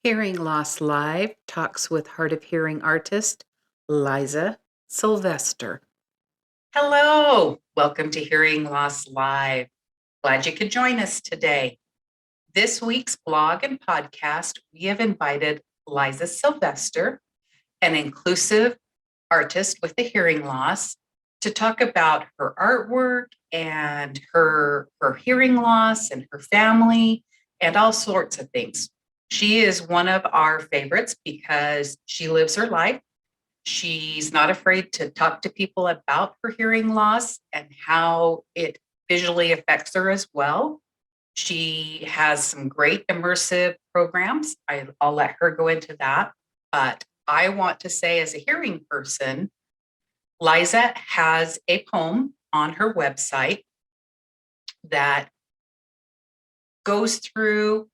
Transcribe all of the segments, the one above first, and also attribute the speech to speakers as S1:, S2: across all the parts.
S1: Hearing Loss Live talks with hard of hearing artist Liza Sylvestre. Hello, welcome to Hearing Loss Live. Glad you could join us today. This week's blog and podcast, we have invited Liza Sylvestre, an inclusive artist with a hearing loss, to talk about her artwork and her hearing loss and her family and all sorts of things. She is one of our favorites because she lives her life. She's not afraid to talk to people about her hearing loss and how it visually affects her as well. She has some great immersive programs. I'll let her go into that. But I want to say, as a hearing person, Liza has a poem on her website that goes through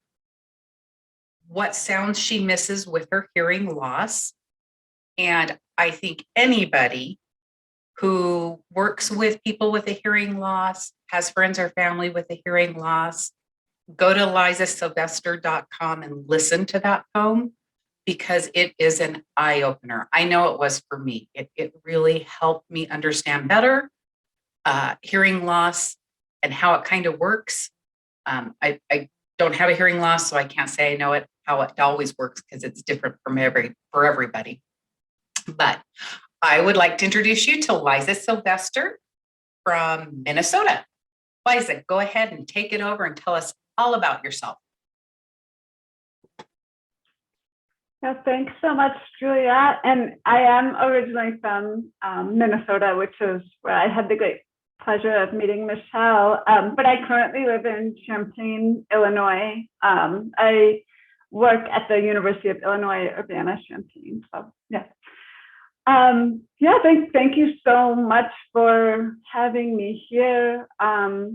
S1: what sounds she misses with her hearing loss. And I think anybody who works with people with a hearing loss, has friends or family with a hearing loss, go to lizasylvestre.com and listen to that poem because it is an eye-opener. I know it was for me. It really helped me understand better hearing loss and how it kind of works. I don't have a hearing loss, so I can't say I know it, how it always works, because it's different for everybody. But I would like to introduce you to Liza Sylvestre from Minnesota. Liza, go ahead and take it over and tell us all about yourself.
S2: Yeah, thanks so much, Julia. And I am originally from Minnesota, which is where I had the great pleasure of meeting Michele. But I currently live in Champaign, Illinois. I work at the University of Illinois, Urbana-Champaign. So yeah. Thank you so much for having me here. I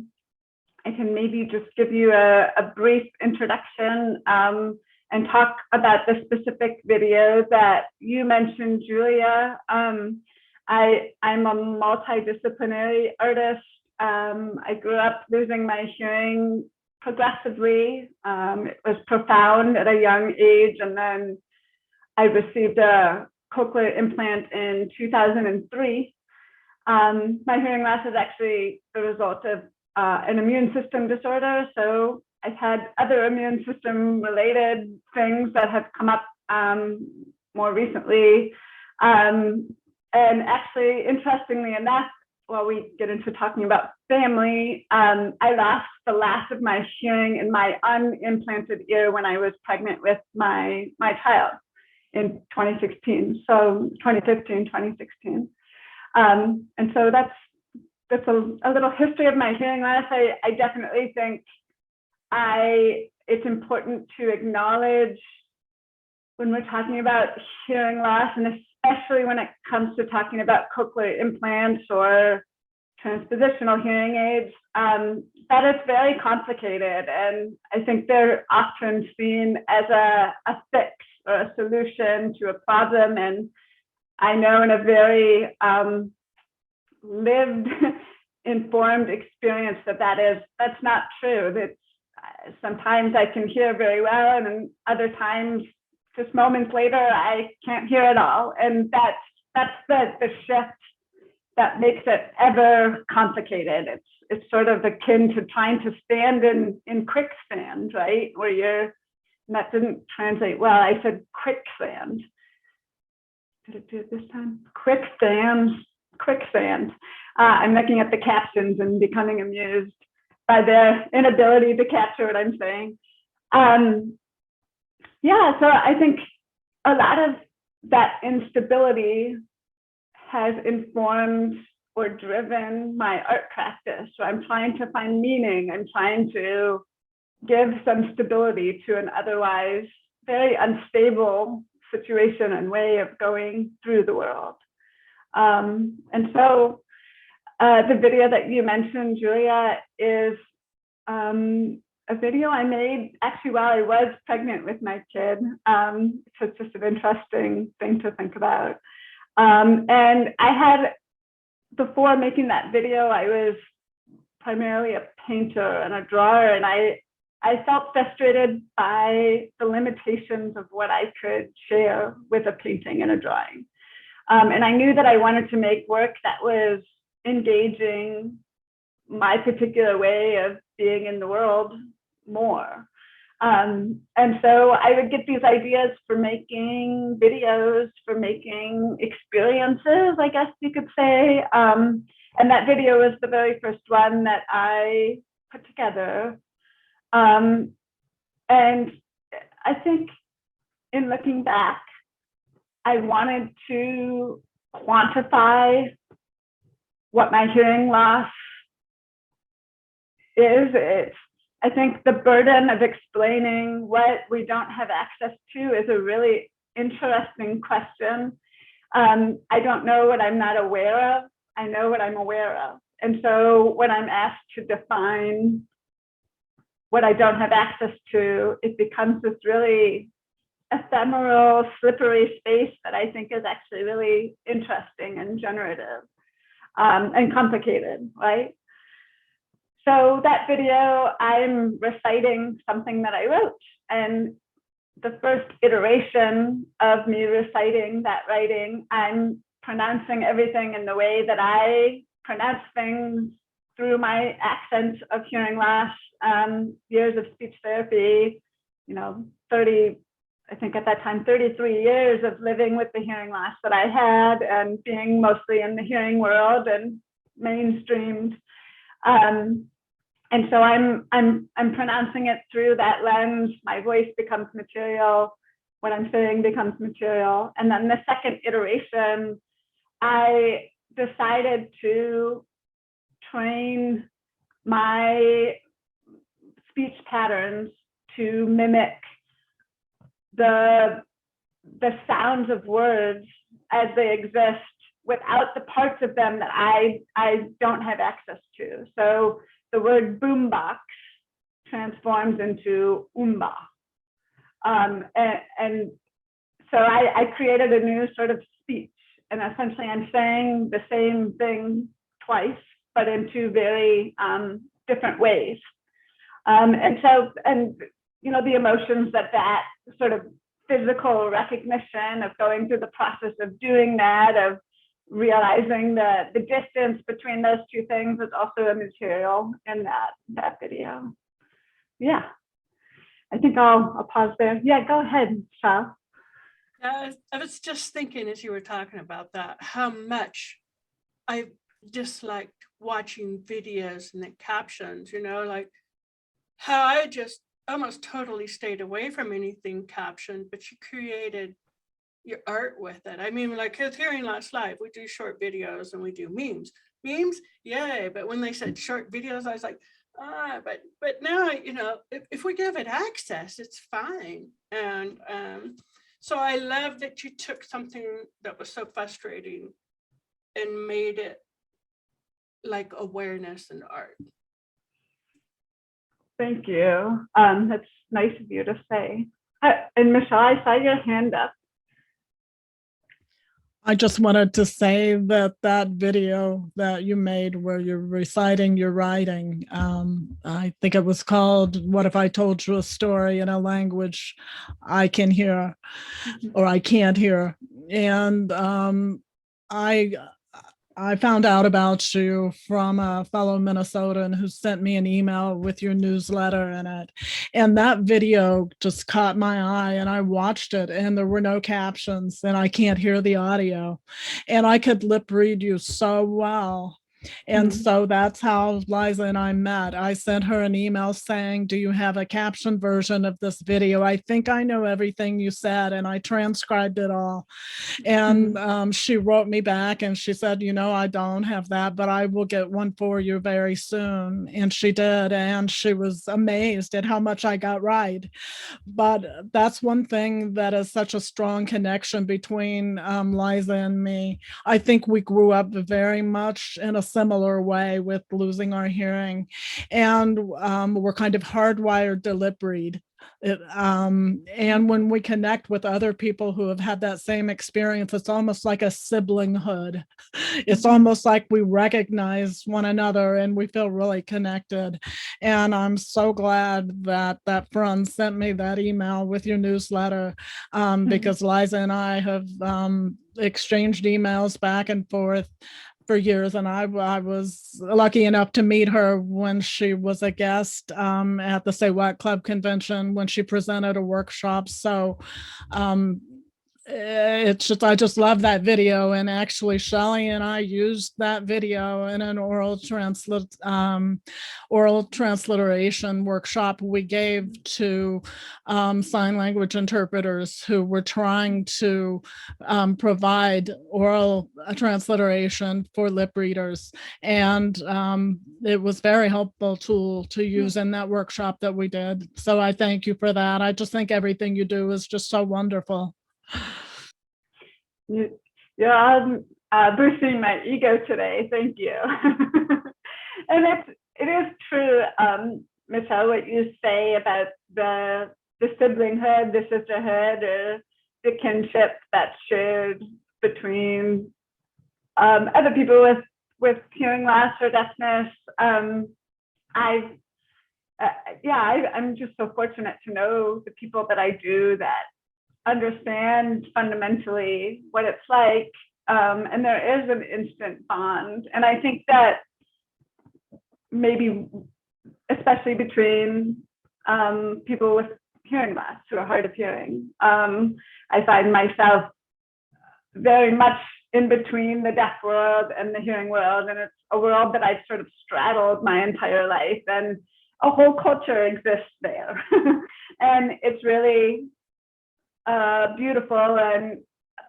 S2: can maybe just give you a brief introduction and talk about the specific video that you mentioned, Julia. I'm a multidisciplinary artist. I grew up losing my hearing progressively. It was profound at a young age, and then I received a cochlear implant in 2003. My hearing loss is actually the result of an immune system disorder. So I've had other immune system related things that have come up more recently. And actually, interestingly enough, while we get into talking about family, I lost the last of my hearing in my unimplanted ear when I was pregnant with my child in 2016, so 2015, 2016. And so that's a little history of my hearing loss. I definitely think it's important to acknowledge when we're talking about hearing loss, and especially when it comes to talking about cochlear implants or transpositional hearing aids, that it's very complicated. And I think they're often seen as a fix or a solution to a problem. And I know in a very lived, informed experience that's not true. That sometimes I can hear very well, and then other times, just moments later, I can't hear at all. And that's the shift that makes it ever complicated. It's sort of akin to trying to stand in quicksand, right? And that didn't translate well. I said quicksand. Did it do it this time? Quicksand. I'm looking at the captions and becoming amused by their inability to capture what I'm saying. So I think a lot of that instability has informed or driven my art practice. So I'm trying to find meaning. I'm trying to give some stability to an otherwise very unstable situation and way of going through the world. And so the video that you mentioned, Julia, is a video I made actually while I was pregnant with my kid. So it's just an interesting thing to think about. And I had, before making that video, I was primarily a painter and a drawer, and I I felt frustrated by the limitations of what I could share with a painting and a drawing. And I knew that I wanted to make work that was engaging my particular way of being in the world more. And so I would get these ideas for making videos, for making experiences, I guess you could say. And that video was the very first one that I put together. And I think in looking back, I wanted to quantify what my hearing loss is. I think the burden of explaining what we don't have access to is a really interesting question. I don't know what I'm not aware of. I know what I'm aware of. And so when I'm asked to define what I don't have access to, it becomes this really ephemeral, slippery space that I think is actually really interesting and generative and complicated, right? So that video, I'm reciting something that I wrote. And the first iteration of me reciting that writing, I'm pronouncing everything in the way that I pronounce things through my accent of hearing loss, years of speech therapy, 30, I think at that time, 33 years of living with the hearing loss that I had and being mostly in the hearing world and mainstreamed. And so I'm pronouncing it through that lens. My voice becomes material. What I'm saying becomes material. And then the second iteration, I decided to train my speech patterns to mimic the sounds of words as they exist without the parts of them that I don't have access to. So the word boombox transforms into oomba. And so I created a new sort of speech, and essentially I'm saying the same thing twice, but in two very different ways. And the emotions that sort of physical recognition of going through the process of doing that, of realizing the distance between those two things is also a material in that video. Yeah, I think I'll pause there. Yeah, go ahead, Shal.
S3: I was just thinking as you were talking about that, how much I disliked watching videos and the captions, like how I just almost totally stayed away from anything captioned, but you created your art with it. I mean, like with Hearing Loss Live, we do short videos and we do memes. Memes, yay! But when they said short videos, I was like, but now, if we give it access, it's fine. And so I love that you took something that was so frustrating and made it like awareness and art.
S2: Thank you. That's nice of you to say. And Michele, I saw your hand up.
S4: I just wanted to say that video that you made where you're reciting your writing, I think it was called, What If I Told You a Story in a Language I Can Hear or I Can't Hear? And I found out about you from a fellow Minnesotan who sent me an email with your newsletter in it. And that video just caught my eye and I watched it and there were no captions and I can't hear the audio. And I could lip read you so well. And so that's how Liza and I met. I sent her an email saying, do you have a caption version of this video? I think I know everything you said, and I transcribed it all. And she wrote me back and she said, I don't have that, but I will get one for you very soon. And she did. And she was amazed at how much I got right. But that's one thing that is such a strong connection between Liza and me. I think we grew up very much in a similar way with losing our hearing, and we're kind of hardwired to lip read. And when we connect with other people who have had that same experience, it's almost like a siblinghood. It's almost like we recognize one another and we feel really connected. And I'm so glad that that friend sent me that email with your newsletter, because Liza and I have exchanged emails back and forth for years, and I was lucky enough to meet her when she was a guest at the Say What Club convention when she presented a workshop. So it's just, I just love that video. And actually Shelley and I used that video in an oral transliteration workshop we gave to sign language interpreters who were trying to provide oral transliteration for lip readers. And it was very helpful tool to use in that workshop that we did. So I thank you for that. I just think everything you do is just so wonderful.
S2: You're boosting my ego today. Thank you. And it is true, Michele, what you say about the siblinghood, the sisterhood, or the kinship that's shared between other people with hearing loss or deafness. I'm just so fortunate to know the people that I do that understand fundamentally what it's like, and there is an instant bond. And I think that maybe especially between people with hearing loss who are hard of hearing, I find myself very much in between the deaf world and the hearing world, and it's a world that I've sort of straddled my entire life, and a whole culture exists there. And it's really beautiful and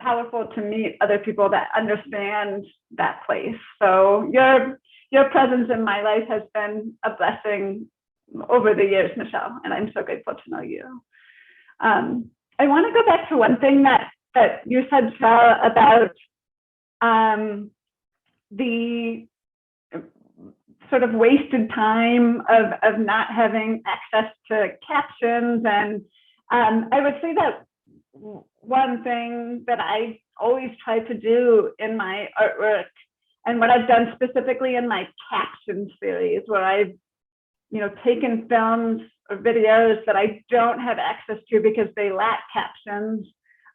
S2: powerful to meet other people that understand that place. So your presence in my life has been a blessing over the years, Michele, and I'm so grateful to know you. I want to go back to one thing that you said, Michele, about the sort of wasted time of not having access to captions. And I would say that one thing that I always try to do in my artwork, and what I've done specifically in my caption series, where I've taken films or videos that I don't have access to because they lack captions.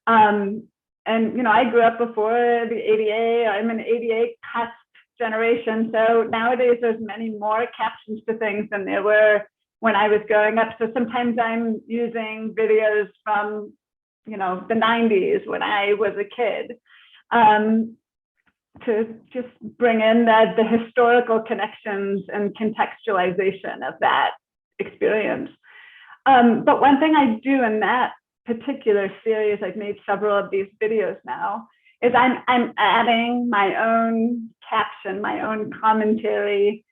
S2: And I grew up before the ADA. I'm an ADA cusp generation, so nowadays there's many more captions to things than there were when I was growing up. So sometimes I'm using videos from the 90s when I was a kid, to just bring in the historical connections and contextualization of that experience. But one thing I do in that particular series, I've made several of these videos now, is I'm adding my own caption, my own commentary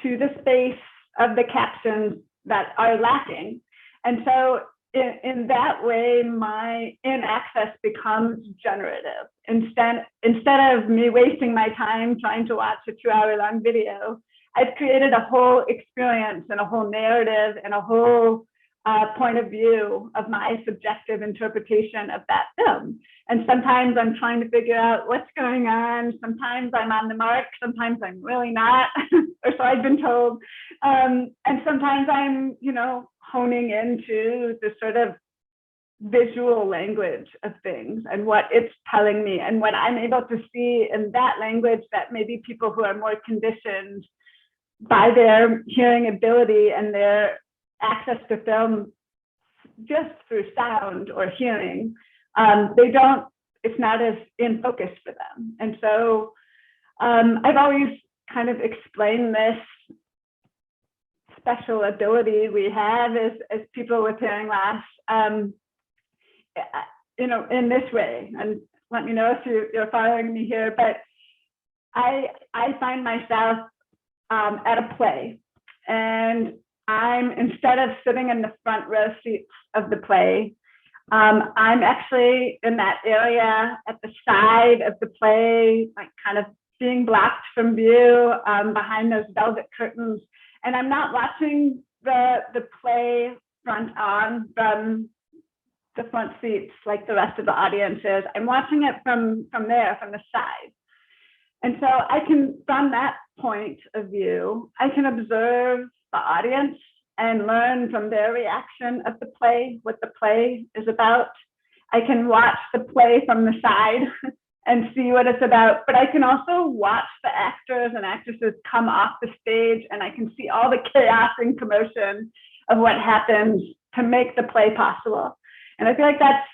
S2: to the space of the captions that are lacking. And so in that way, my in-access becomes generative. Instead of me wasting my time trying to watch a 2-hour-long video, I've created a whole experience and a whole narrative and a whole point of view of my subjective interpretation of that film. And sometimes I'm trying to figure out what's going on. Sometimes I'm on the mark. Sometimes I'm really not, or so I've been told. And sometimes I'm, honing into the sort of visual language of things and what it's telling me, and what I'm able to see in that language that maybe people who are more conditioned by their hearing ability and their access to film just through sound or hearing, it's not as in focus for them. And so I've always kind of explained this special ability we have as people with hearing loss, in this way. And let me know if you're following me here, but I find myself at a play, and instead of sitting in the front row seats of the play, I'm actually in that area at the side of the play, like kind of being blocked from view behind those velvet curtains. And I'm not watching the play front on from the front seats like the rest of the audience is. I'm watching it from there, from the side. And so I can, from that point of view, I can observe the audience and learn from their reaction of the play, what the play is about. I can watch the play from the side and see what it's about, but I can also watch the actors and actresses come off the stage, and I can see all the chaos and commotion of what happens to make the play possible. And I feel like that's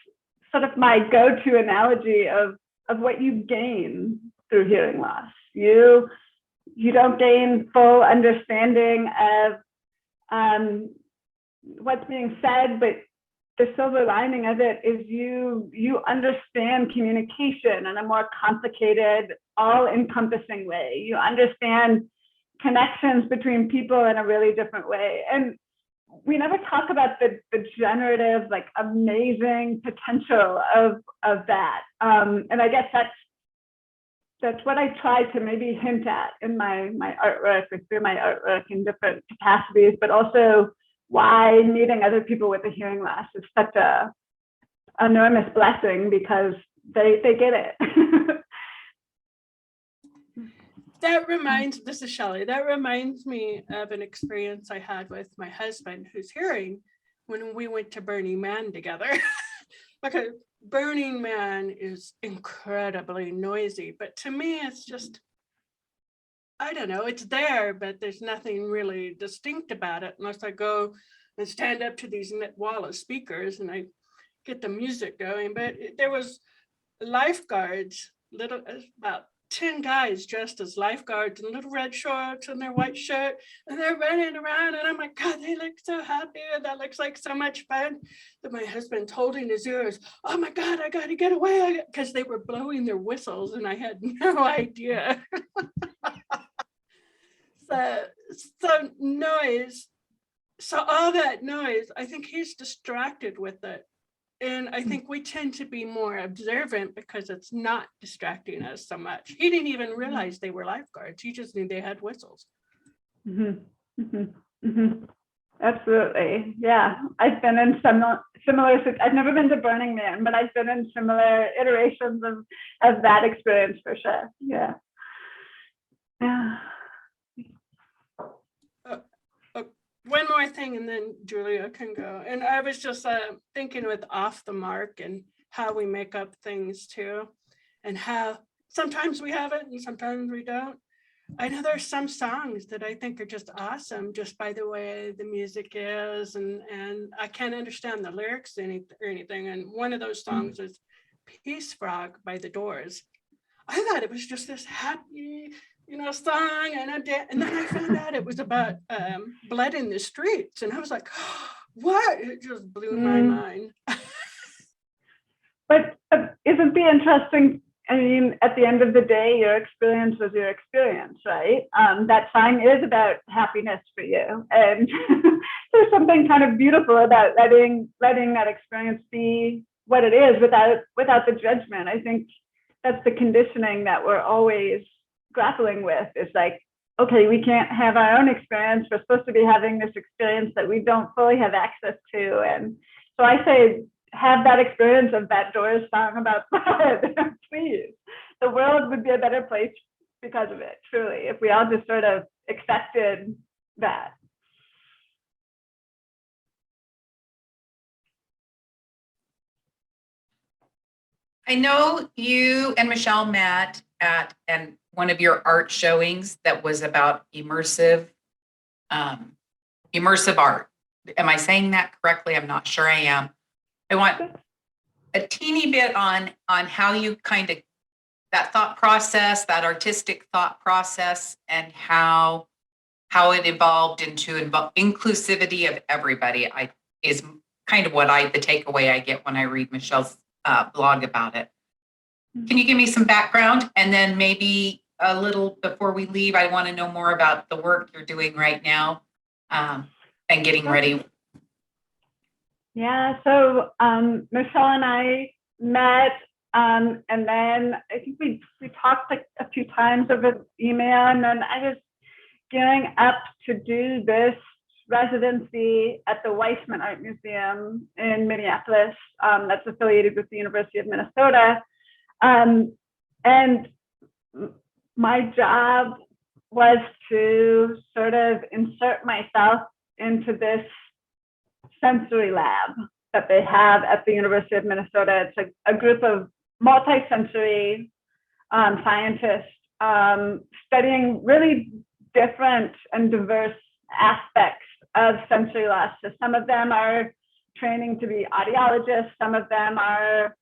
S2: sort of my go-to analogy of what you gain through hearing loss. You don't gain full understanding of what's being said, but the silver lining of it is you understand communication in a more complicated, all-encompassing way. You understand connections between people in a really different way. And we never talk about the generative, like, amazing potential of that. And I guess that's what I try to maybe hint at in my artwork, or through my artwork in different capacities, but also why meeting other people with a hearing loss is such a enormous blessing, because they get it.
S3: This is Shelley, that reminds me of an experience I had with my husband who's hearing when we went to Burning Man together. Because Burning Man is incredibly noisy, but to me it's just, I don't know, it's there, but there's nothing really distinct about it unless I go and stand up to these wall of speakers and I get the music going. But there was lifeguards, about 10 guys dressed as lifeguards in little red shorts and their white shirt, and they're running around, and I'm like, God, they look so happy, and that looks like so much fun. That my husband's holding his ears, oh my God, I gotta get away, because they were blowing their whistles and I had no idea. So noise, so all that noise, I think he's distracted with it. And I think we tend to be more observant because it's not distracting us so much. He didn't even realize they were lifeguards. He just knew they had whistles.
S2: Mm-hmm. Mm-hmm. Mm-hmm. Absolutely. Yeah. I've been in similar, I've never been to Burning Man, but I've been in similar iterations of that experience for sure. Yeah. Yeah.
S3: One more thing, and then Julia can go. And I was just thinking with Off the Mark and how we make up things too, and how sometimes we have it and sometimes we don't. I know there's some songs that I think are just awesome just by the way the music is, and I can't understand the lyrics or anything. And one of those songs is Peace Frog by The Doors. I thought it was just this happy, song, and then I found out it was about blood in the streets, and I was like, what? It just blew my mind.
S2: But isn't the interesting, I mean, at the end of the day, your experience was your experience, right? That song is about happiness for you, and there's something kind of beautiful about letting that experience be what it is without the judgment. I think that's the conditioning that we're always grappling with. Is like, okay, we can't have our own experience. We're supposed to be having this experience that we don't fully have access to. And so I say, have that experience of that Doors song about blood, please. The world would be a better place because of it, truly, if we all just sort of accepted that.
S1: I know you and Michele met at one of your art showings that was about immersive art. Am I saying that correctly? I'm not sure I am. I want a teeny bit on how you kind of, that thought process, that artistic thought process, and how it evolved into inclusivity of everybody. Is kind of the takeaway I get when I read Michele's blog about it. Can you give me some background? And then maybe a little before we leave, I want to know more about the work you're doing right now and getting ready.
S2: Yeah, so Michele and I met, and then I think we talked like a few times over email, and then I was gearing up to do this residency at the Weissman Art Museum in Minneapolis, that's affiliated with the University of Minnesota. And my job was to sort of insert myself into this sensory lab that they have at the University of Minnesota. It's a group of multi-sensory scientists studying really different and diverse aspects of sensory loss. So some of them are training to be audiologists, some of them are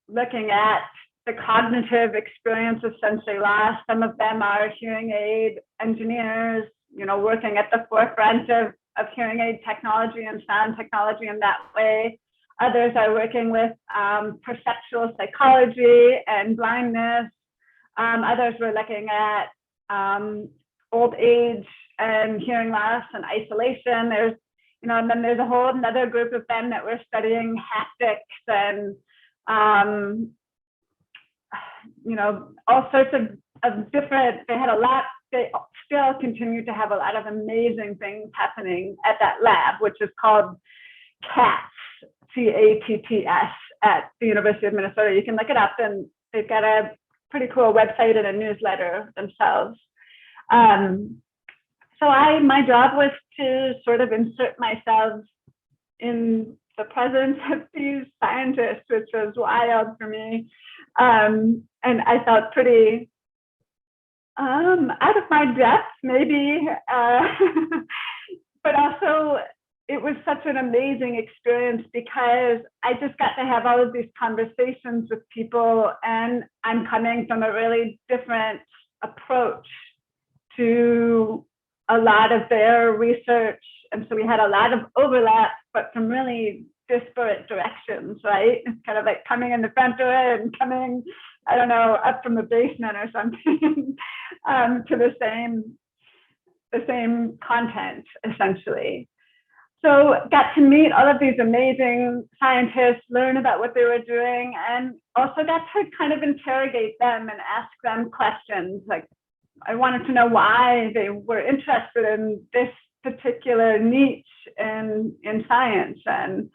S2: looking at the cognitive experience of sensory loss, some of them are hearing aid engineers, working at the forefront of hearing aid technology and sound technology in that way. Others are working with perceptual psychology and blindness. Others were looking at old age and hearing loss and isolation. There's, and then there's a whole another group of them that were studying haptics and, all sorts of different, they had a lot, they still continue to have a lot of amazing things happening at that lab, which is called CATS, CATTS, at the University of Minnesota. You can look it up, and they've got a pretty cool website and a newsletter themselves. So my job was to sort of insert myself in the presence of these scientists, which was wild for me. And I felt pretty out of my depth, maybe, but also it was such an amazing experience because I just got to have all of these conversations with people, and I'm coming from a really different approach to a lot of their research. And so we had a lot of overlap, but from really disparate directions, right? It's kind of like coming in the front door and coming, I don't know, up from the basement or something to the same content, essentially. So got to meet all of these amazing scientists, learn about what they were doing, and also got to kind of interrogate them and ask them questions. Like, I wanted to know why they were interested in this particular niche in science, and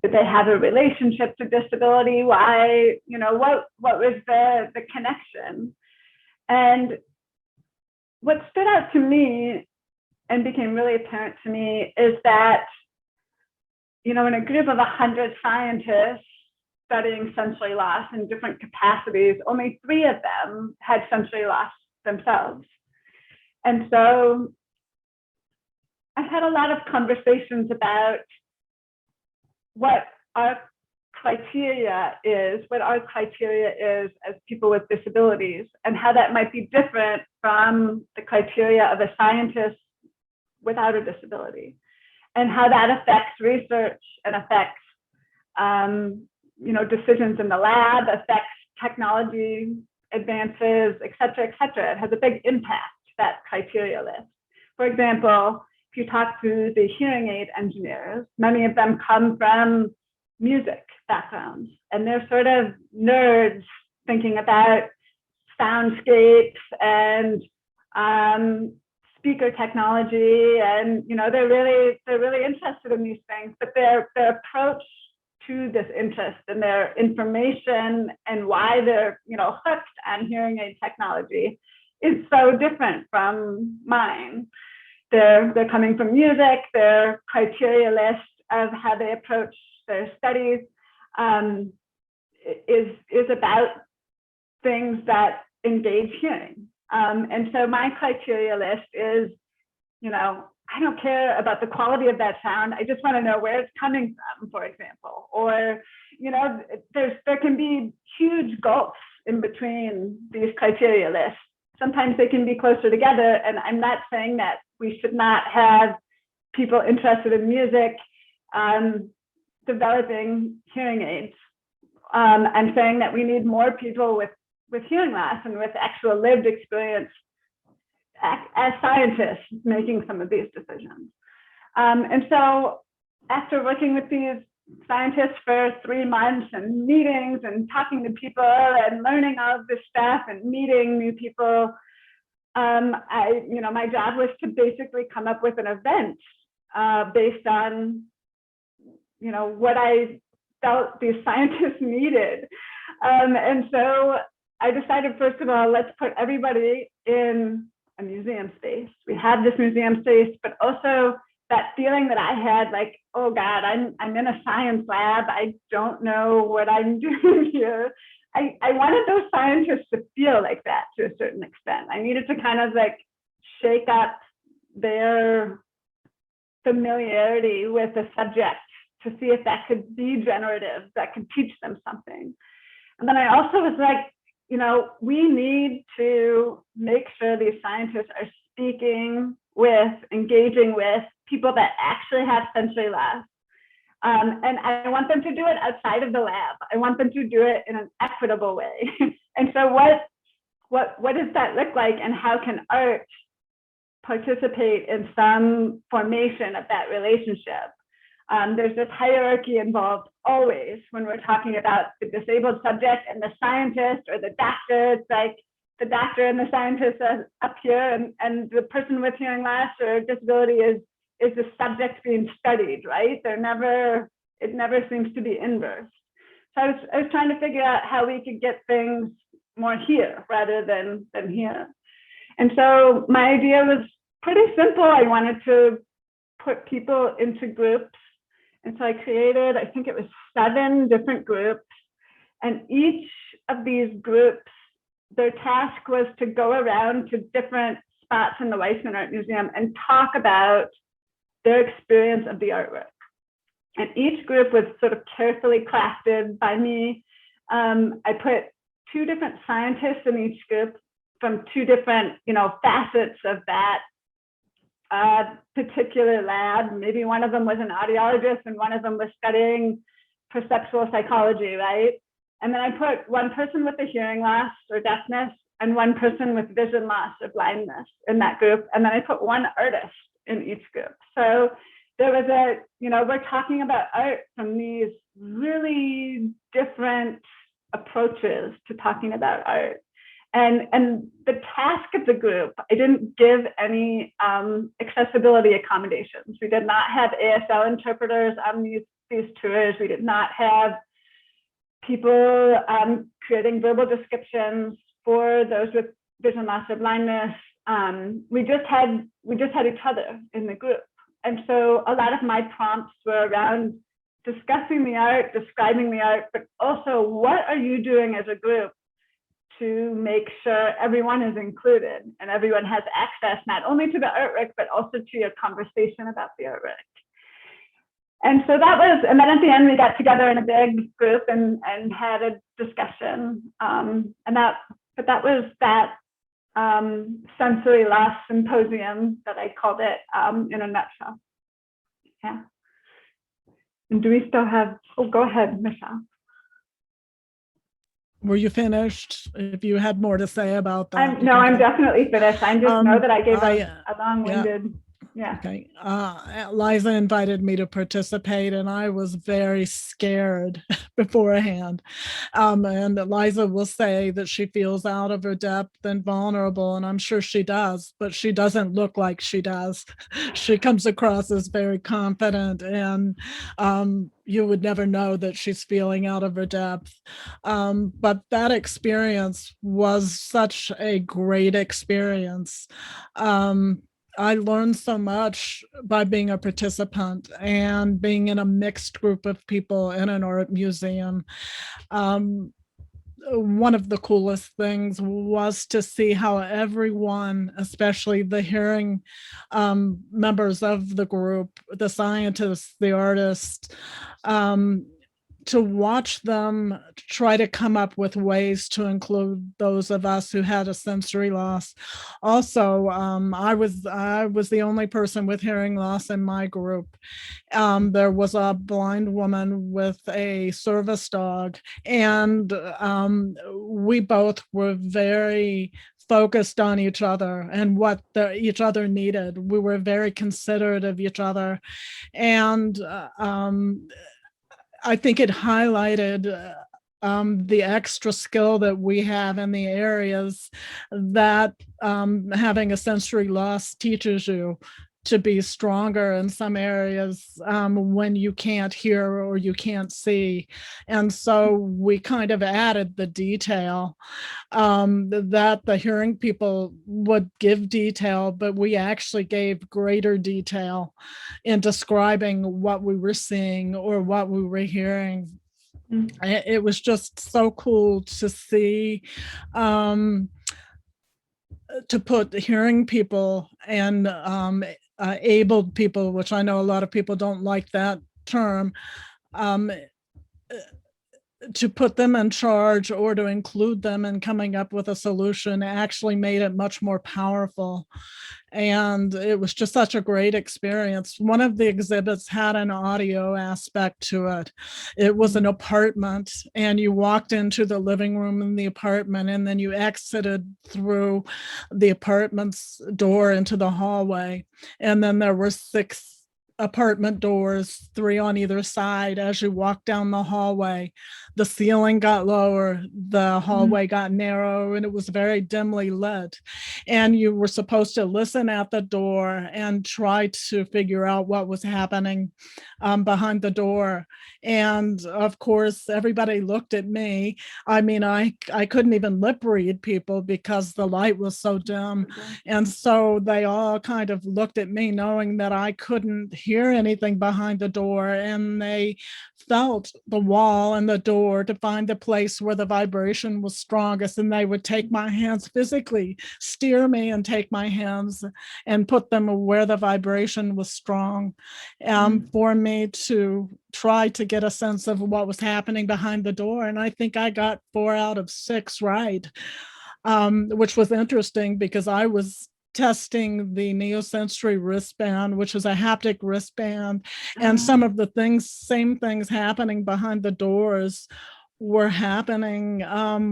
S2: did they have a relationship to disability? Why, what was the connection? And what stood out to me and became really apparent to me is that, in a group of 100 scientists studying sensory loss in different capacities, only 3 of them had sensory loss themselves. And so I had a lot of conversations about what our criteria is as people with disabilities, and how that might be different from the criteria of a scientist without a disability, and how that affects research and affects decisions in the lab, affects technology advances, et cetera, et cetera. It has a big impact, that criteria list. For example, if you talk to the hearing aid engineers, many of them come from music backgrounds, and they're sort of nerds thinking about soundscapes and speaker technology, and they're really interested in these things, but their approach to this interest and their information and why they're hooked on hearing aid technology is so different from mine. They're coming from music. Their criteria list of how they approach their studies is about things that engage hearing. And so my criteria list is, I don't care about the quality of that sound. I just want to know where it's coming from, for example. Or, there can be huge gulfs in between these criteria lists. Sometimes they can be closer together. And I'm not saying that we should not have people interested in music developing hearing aids. I'm saying that we need more people with hearing loss and with actual lived experience as scientists making some of these decisions. And so after working with these scientists for 3 months and meetings and talking to people and learning all of this stuff and meeting new people, my job was to basically come up with an event based on, what I felt these scientists needed. And so I decided, first of all, let's put everybody in a museum space. We have this museum space, but also that feeling that I had, like, oh God, I'm in a science lab. I don't know what I'm doing here. I wanted those scientists to feel like that to a certain extent. I needed to kind of like shake up their familiarity with the subject to see if that could be generative, that could teach them something. And then I also was like, we need to make sure these scientists are speaking with, engaging with people that actually have sensory loss. And I want them to do it outside of the lab. I want them to do it in an equitable way. And so what does that look like, and how can art participate in some formation of that relationship? There's this hierarchy involved always when we're talking about the disabled subject and the scientist or the doctor. It's like the doctor and the scientist are up here, and the person with hearing loss or disability is the subject being studied, right? It never seems to be inverse. So I was trying to figure out how we could get things more here rather than here. And so my idea was pretty simple. I wanted to put people into groups. And so I created, I think it was 7 different groups. And each of these groups, their task was to go around to different spots in the Weissman Art Museum and talk about their experience of the artwork. And each group was sort of carefully crafted by me. I put 2 different scientists in each group from 2 different, facets of that particular lab. Maybe one of them was an audiologist and one of them was studying perceptual psychology, right? And then I put one person with a hearing loss or deafness and one person with vision loss or blindness in that group. And then I put one artist in each group. So there was we're talking about art from these really different approaches to talking about art. And the task of the group, I didn't give any accessibility accommodations. We did not have ASL interpreters on these tours. We did not have people creating verbal descriptions for those with vision loss or blindness. We just had each other in the group. And so a lot of my prompts were around discussing the art, describing the art, but also what are you doing as a group to make sure everyone is included and everyone has access not only to the artwork, but also to your conversation about the artwork. And so and then at the end we got together in a big group and had a discussion. That was that sensory loss symposium that I called it in a nutshell. Yeah. And do we still have, go ahead, Michele.
S4: Were you finished? If you had more to say about that.
S2: I'm definitely finished. I just know that I gave a long-winded. Yeah.
S4: Okay. Liza invited me to participate, and I was very scared beforehand. And Liza will say that she feels out of her depth and vulnerable, and I'm sure she does, but she doesn't look like she does. She comes across as very confident, and you would never know that she's feeling out of her depth. But that experience was such a great experience. I learned so much by being a participant and being in a mixed group of people in an art museum. One of the coolest things was to see how everyone, especially the hearing members of the group, the scientists, the artists, to watch them try to come up with ways to include those of us who had a sensory loss. Also, I was the only person with hearing loss in my group. There was a blind woman with a service dog, and we both were very focused on each other and what each other needed. We were very considerate of each other, and I think it highlighted the extra skill that we have in the areas that having a sensory loss teaches you to be stronger in some areas when you can't hear or you can't see. And so we kind of added the detail that the hearing people would give detail, but we actually gave greater detail in describing what we were seeing or what we were hearing. It was just so cool to see, to put hearing people and abled people, which I know a lot of people don't like that term, um, to put them in charge or to include them in coming up with a solution actually made it much more powerful. And it was just such a great experience. One of the exhibits had an audio aspect to it. It was an apartment, and you walked into the living room in the apartment, and then you exited through the apartment's door into the hallway. And then there were 6 apartment doors, 3 on either side. As you walk down the hallway, the ceiling got lower, the hallway got narrow, and it was very dimly lit. And you were supposed to listen at the door and try to figure out what was happening behind the door. And of course, everybody looked at me. I mean, I couldn't even lip read people because the light was so dim. And so they all kind of looked at me knowing that I couldn't hear anything behind the door. And they felt the wall and the door to find the place where the vibration was strongest. And they would take my hands, physically steer me and take my hands and put them where the vibration was strong, for me to try to get a sense of what was happening behind the door. And I think I got 4 out of 6 right, which was interesting because I was testing the neosensory wristband, which is a haptic wristband, and some of the same things happening behind the doors were happening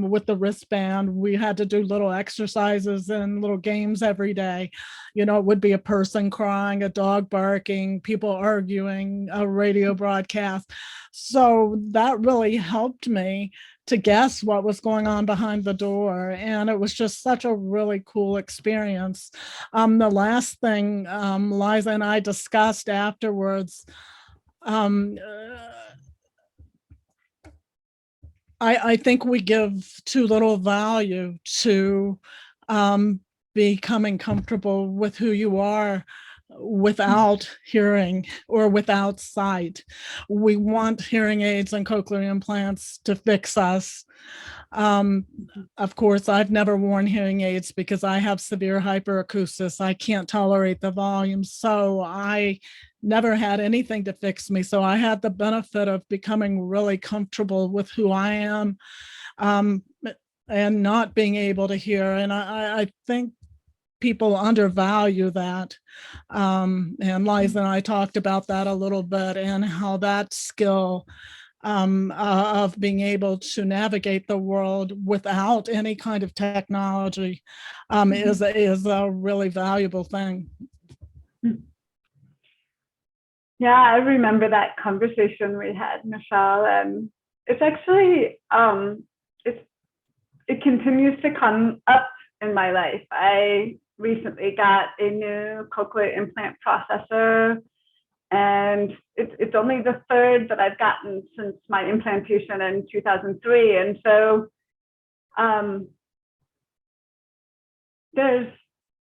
S4: with the wristband. We had to do little exercises and little games every day. You know, it would be a person crying, a dog barking, people arguing, a radio broadcast. So that really helped me to guess what was going on behind the door. And it was just such a really cool experience. The last thing Liza and I discussed afterwards, I think we give too little value to becoming comfortable with who you are without hearing or without sight. We want hearing aids and cochlear implants to fix us. Of course, I've never worn hearing aids because I have severe hyperacusis. I can't tolerate the volume, so I never had anything to fix me. So I had the benefit of becoming really comfortable with who I am, and not being able to hear. And I think people undervalue that. And Liza and I talked about that a little bit, and how that skill of being able to navigate the world without any kind of technology is a really valuable thing.
S2: Yeah, I remember that conversation we had, Michele, and it's actually it continues to come up in my life. I recently got a new cochlear implant processor, and it's only the 3rd that I've gotten since my implantation in 2003. And so I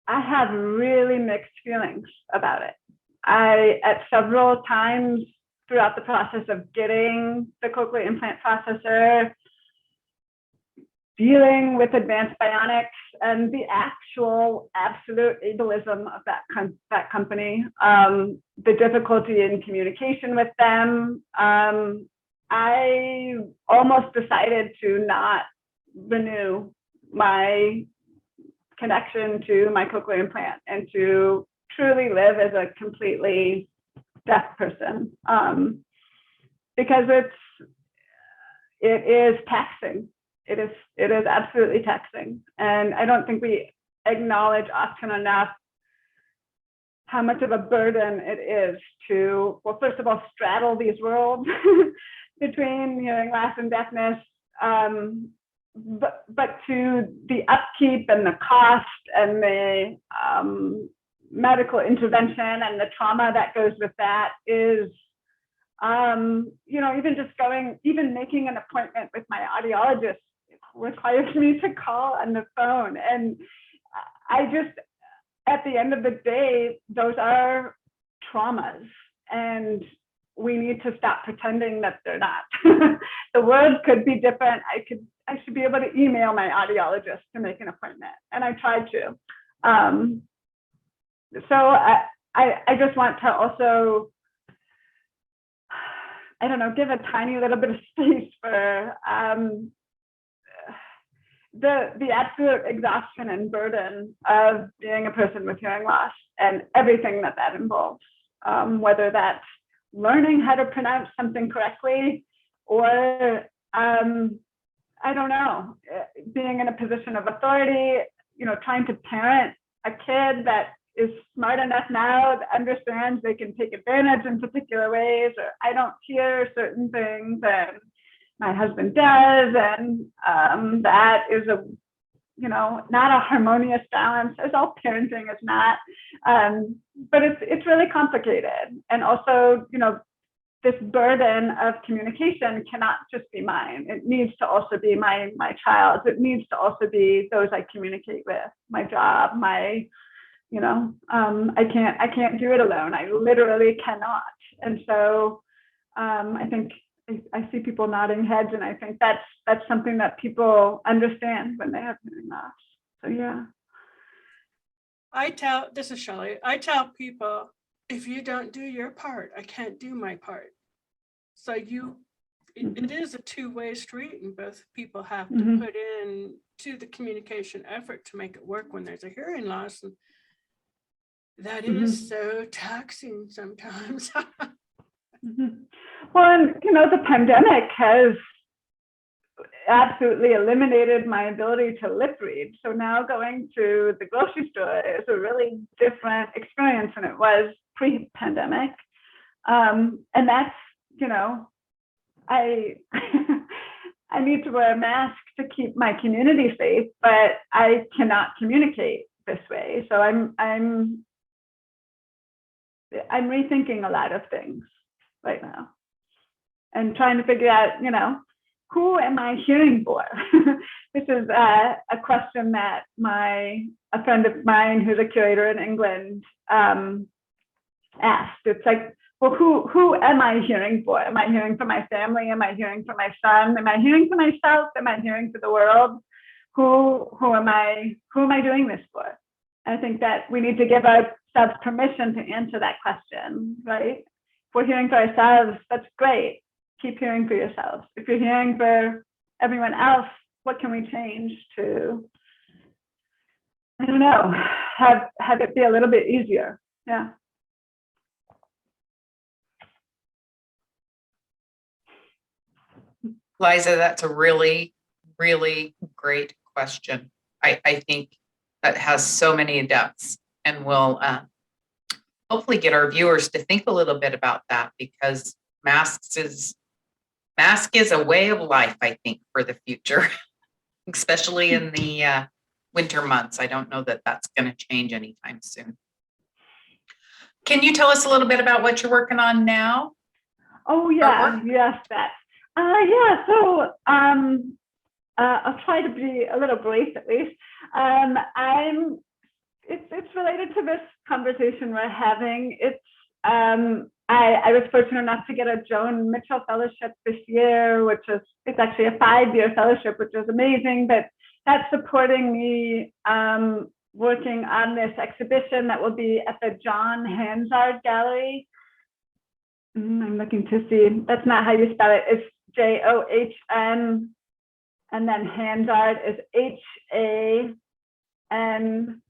S2: have really mixed feelings about it. At several times throughout the process of getting the cochlear implant processor, dealing with advanced bionics and the actual absolute ableism of that company, the difficulty in communication with them, I almost decided to not renew my connection to my cochlear implant and to truly live as a completely deaf person, because it is taxing. It is absolutely taxing. And I don't think we acknowledge often enough how much of a burden it is to, well, first of all, straddle these worlds between hearing loss and deafness, but to the upkeep and the cost and the medical intervention and the trauma that goes with that is, even making an appointment with my audiologist requires me to call on the phone. And at the end of the day, those are traumas, and we need to stop pretending that they're not. The world could be different. I should be able to email my audiologist to make an appointment, and I tried to. So I just want to also, give a tiny little bit of space for the absolute exhaustion and burden of being a person with hearing loss and everything that involves, whether that's learning how to pronounce something correctly, or being in a position of authority, trying to parent a kid that is smart enough now that understands they can take advantage in particular ways, or I don't hear certain things and my husband does, and that is not a harmonious balance, as all parenting is not, but it's really complicated. And also, this burden of communication cannot just be mine. It needs to also be my child's. It needs to also be those I communicate with, my job, I can't do it alone. I literally cannot. And so I think I see people nodding heads, and I think that's something that people understand when they have hearing loss. So yeah.
S3: This is Shelley. I tell people, if you don't do your part, I can't do my part. So it is a two-way street, and both people have to put in to the communication effort to make it work when there's a hearing loss. And that is so taxing sometimes.
S2: Well, and the pandemic has absolutely eliminated my ability to lip read. So now going to the grocery store is a really different experience than it was pre-pandemic. And that's, I I need to wear a mask to keep my community safe, but I cannot communicate this way. So I'm rethinking a lot of things right now and trying to figure out, who am I hearing for? This is a question that a friend of mine who's a curator in England asked. It's like, well, who am I hearing for? Am I hearing for my family? Am I hearing for my son? Am I hearing for myself? Am I hearing for the world? Who am I doing this for? I think that we need to give ourselves permission to answer that question, right? If we're hearing for ourselves, that's great. Keep hearing for yourselves. If you're hearing for everyone else, what can we change to, have it be a little bit easier? Yeah.
S1: Liza, that's a really, really great question. I think that has so many depths, and will hopefully get our viewers to think a little bit about that, because mask is a way of life, I think, for the future, especially in the winter months. I don't know that that's going to change anytime soon. Can you tell us a little bit about what you're working on now?
S2: Oh yeah, yes, that. Yeah, so I'll try to be a little brief at least. It's related to this conversation we're having. It's I was fortunate enough to get a Joan Mitchell Fellowship this year, it's actually a 5-year fellowship, which is amazing, but that's supporting me working on this exhibition that will be at the John Hansard Gallery. I'm looking to see, that's not how you spell it. It's John, and then Hansard is HANSARD.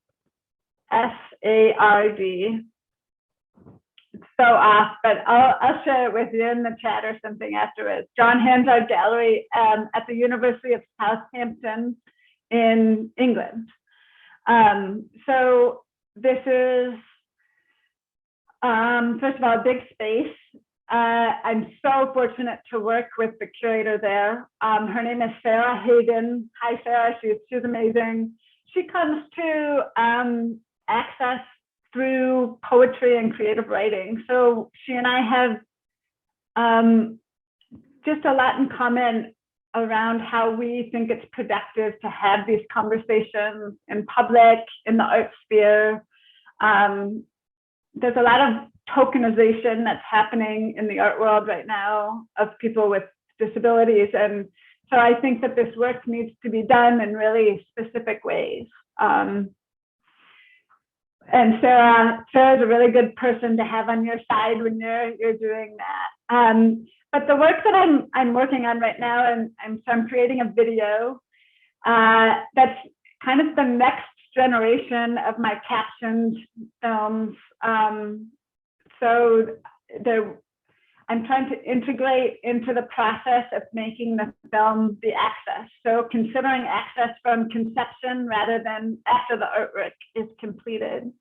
S2: It's so off, but I'll share it with you in the chat or something afterwards. John Hansard Gallery at the University of Southampton in England. So this is, first of all, a big space. I'm so fortunate to work with the curator there. Her name is Sarah Hagen. Hi, Sarah. She's amazing. She comes to access through poetry and creative writing. So she and I have just a lot in common around how we think it's productive to have these conversations in public, in the art sphere. There's a lot of tokenization that's happening in the art world right now of people with disabilities. And so I think that this work needs to be done in really specific ways. And Sarah's a really good person to have on your side when you're doing that. But the work that I'm working on right now, and so I'm creating a video that's kind of the next generation of my captioned films. So I'm trying to integrate into the process of making the film the access. So considering access from conception rather than after the artwork is completed.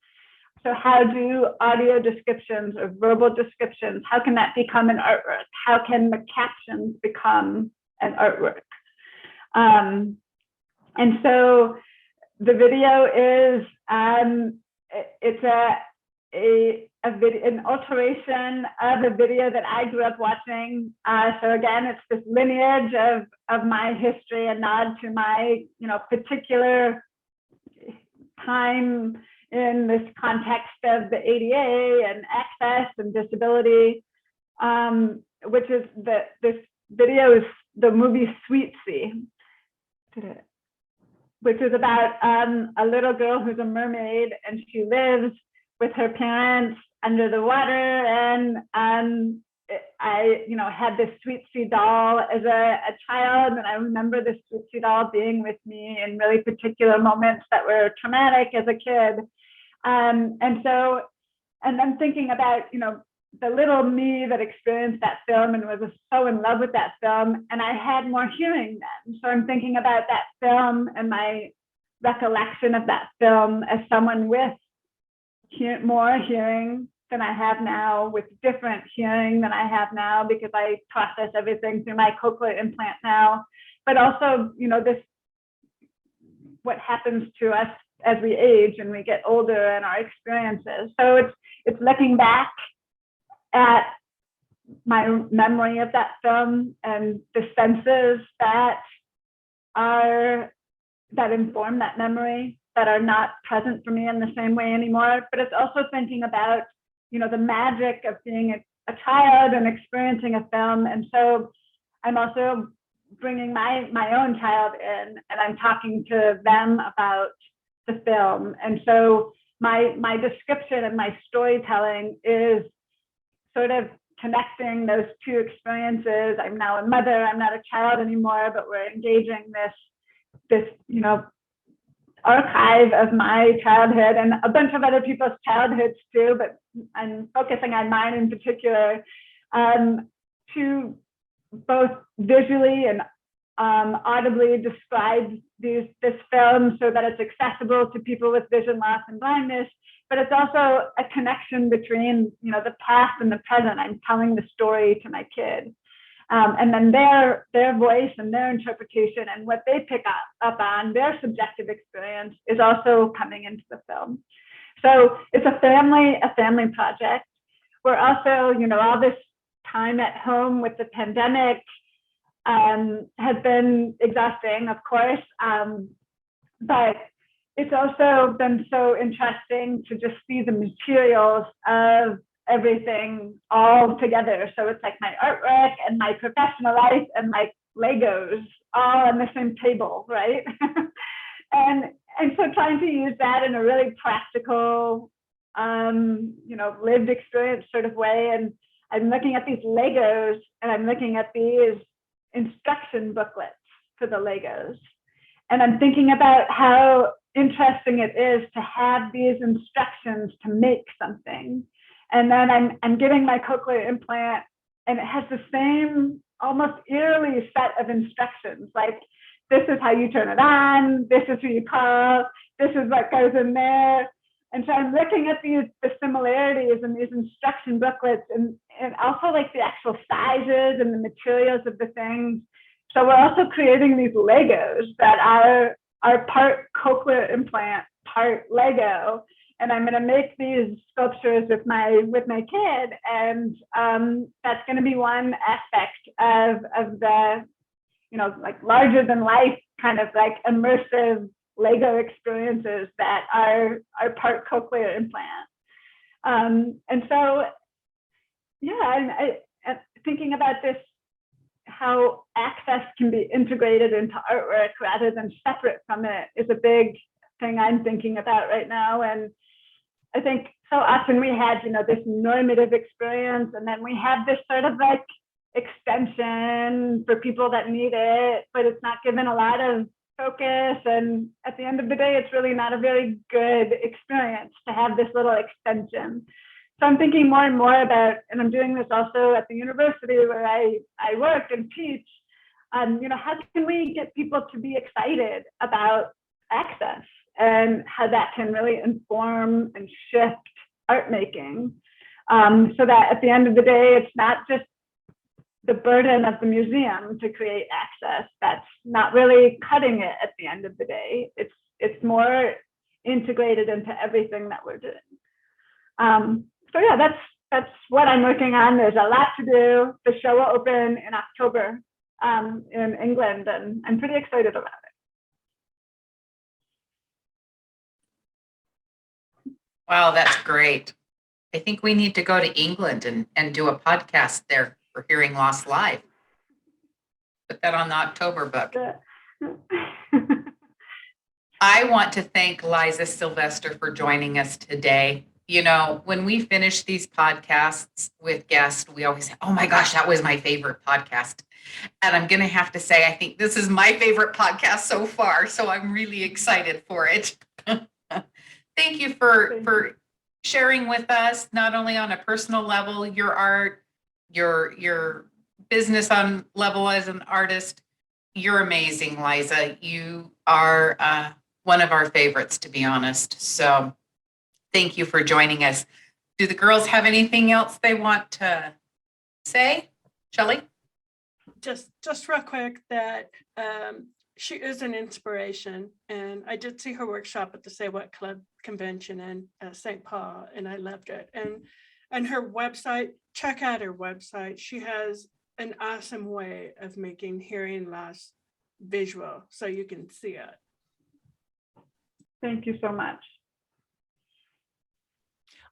S2: So how do audio descriptions or verbal descriptions, how can that become an artwork? How can the captions become an artwork? And so the video is, it's an alteration of a video that I grew up watching. So again, it's this lineage of my history, a nod to my, particular time in this context of the ADA and access and disability, which is this video is the movie Sweet Sea, which is about a little girl who's a mermaid, and she lives with her parents under the water. And I had this Sweet Sea doll as a child, and I remember this Sweet Sea doll being with me in really particular moments that were traumatic as a kid. And I'm thinking about, the little me that experienced that film and was so in love with that film, and I had more hearing then. So I'm thinking about that film and my recollection of that film as someone with more hearing than I have now, with different hearing than I have now, because I process everything through my cochlear implant now. But also, this, what happens to us as we age and we get older and our experiences. So it's looking back at my memory of that film and the senses that inform that memory, that are not present for me in the same way anymore. But it's also thinking about, the magic of being a child and experiencing a film. And so I'm also bringing my own child in, and I'm talking to them about the film. And so my description and my storytelling is sort of connecting those two experiences. I'm now a mother, I'm not a child anymore, but we're engaging this archive of my childhood and a bunch of other people's childhoods too, but I'm focusing on mine in particular, to both visually and audibly describe this film so that it's accessible to people with vision loss and blindness. But it's also a connection between, the past and the present. I'm telling the story to my kid. And then their voice and their interpretation and what they pick up on, their subjective experience, is also coming into the film. So it's a family project. We're also, all this time at home with the pandemic has been exhausting, of course, but it's also been so interesting to just see the materials of everything all together. So it's like my artwork and my professional life and my Legos all on the same table, right? and so trying to use that in a really practical, lived experience sort of way. And I'm looking at these Legos, and I'm looking at these instruction booklets for the Legos. And I'm thinking about how interesting it is to have these instructions to make something. And then I'm giving my cochlear implant, and it has the same almost eerily set of instructions, like this is how you turn it on, this is who you call, this is what goes in there. And so I'm looking at the similarities in these instruction booklets, and also like the actual sizes and the materials of the things. So we're also creating these Legos that are part cochlear implant, part Lego. And I'm going to make these sculptures with my kid, and that's going to be one aspect of the, you know, like larger than life kind of like immersive Lego experiences that are part cochlear implant. And so, yeah, I'm thinking about this, how access can be integrated into artwork rather than separate from it is a big thing I'm thinking about right now. And I think so often we had, you know, this normative experience, and then we have this sort of like extension for people that need it, but it's not given a lot of focus. And at the end of the day, it's really not a very good experience to have this little extension. So I'm thinking more and more about, and I'm doing this also at the university where I work and teach, you know, how can we get people to be excited about access and how that can really inform and shift art making, so that at the end of the day, it's not just the burden of the museum to create access. That's not really cutting it at the end of the day. It's more integrated into everything that we're doing. So yeah, that's what I'm working on. There's a lot to do. The show will open in October in England, and I'm pretty excited about it.
S1: Wow, that's great. I think we need to go to England and do a podcast there for Hearing Loss Live. Put that on the October book. I want to thank Liza Sylvestre for joining us today. You know, when we finish these podcasts with guests, we always say, oh my gosh, that was my favorite podcast. And I'm going to have to say, I think this is my favorite podcast so far. So I'm really excited for it. Thank you for sharing with us, not only on a personal level, your art, your business on level as an artist. You're amazing, Liza. You are one of our favorites, to be honest. So thank you for joining us. Do the girls have anything else they want to say? Shelley?
S3: Just real quick that she is an inspiration, and I did see her workshop at the Say What Club convention in St. Paul, and I loved it. And her website, check out her website. She has an awesome way of making hearing loss visual, so you can see it.
S2: Thank you so much.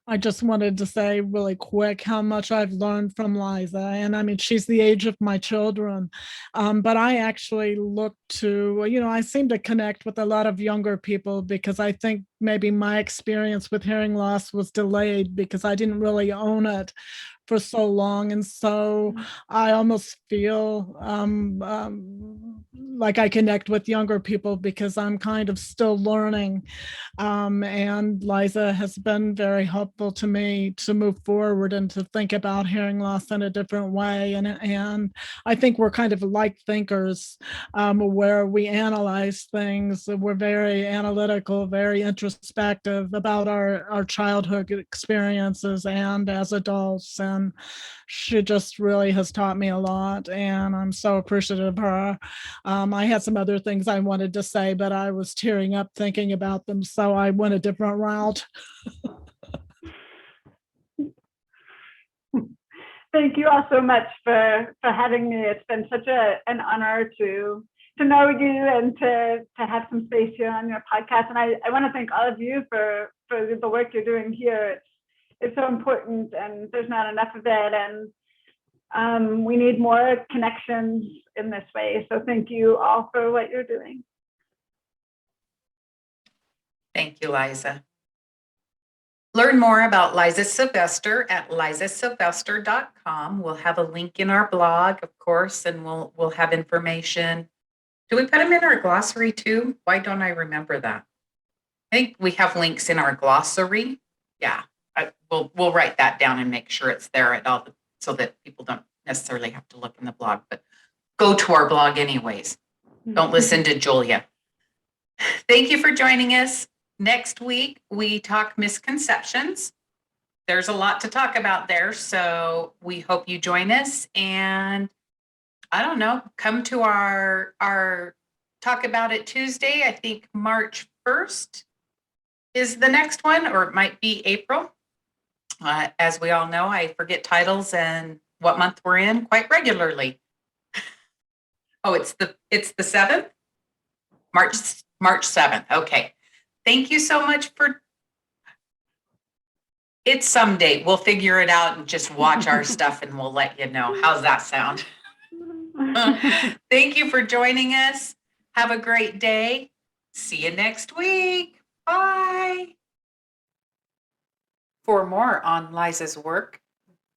S4: I just wanted to say really quick how much I've learned from Liza. And I mean, she's the age of my children. But I actually look to, you know, I seem to connect with a lot of younger people because I think maybe my experience with hearing loss was delayed because I didn't really own it for so long. And so I almost feel like I connect with younger people because I'm kind of still learning. And Liza has been very helpful to me to move forward and to think about hearing loss in a different way. And I think we're kind of like thinkers, where we analyze things. We're very analytical, very introspective about our childhood experiences and as adults. And she just really has taught me a lot, and I'm so appreciative of her. I had some other things I wanted to say, but I was tearing up thinking about them, so I went a different route.
S2: Thank you all so much for having me. It's been such an honor to know you and to have some space here on your podcast. And I want to thank all of you for the work you're doing here. It's so important, and there's not enough of it. And we need more connections in this way. So thank you all for what you're doing.
S1: Thank you, Liza. Learn more about Liza Sylvestre at lizasylvestre.com. We'll have a link in our blog, of course, and we'll have information. Do we put them in our glossary too? Why don't I remember that? I think we have links in our glossary. Yeah, we'll write that down and make sure it's there at all, so that people don't necessarily have to look in the blog, but go to our blog anyways. Don't listen to Julia. Thank you for joining us. Next week, we talk misconceptions. There's a lot to talk about there, so we hope you join us. And I don't know, come to our Talk About It Tuesday. I think March 1st is the next one, or it might be April. As we all know, I forget titles and what month we're in quite regularly. Oh, it's the 7th? March 7th. Okay. Thank you so much for it's some date. We'll figure it out and just watch our stuff and we'll let you know. How's that sound? Thank you for joining us. Have a great day. See you next week. Bye. For more on Liza's work,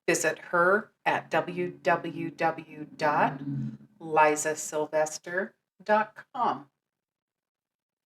S1: visit her at www.lizasylvestre.com.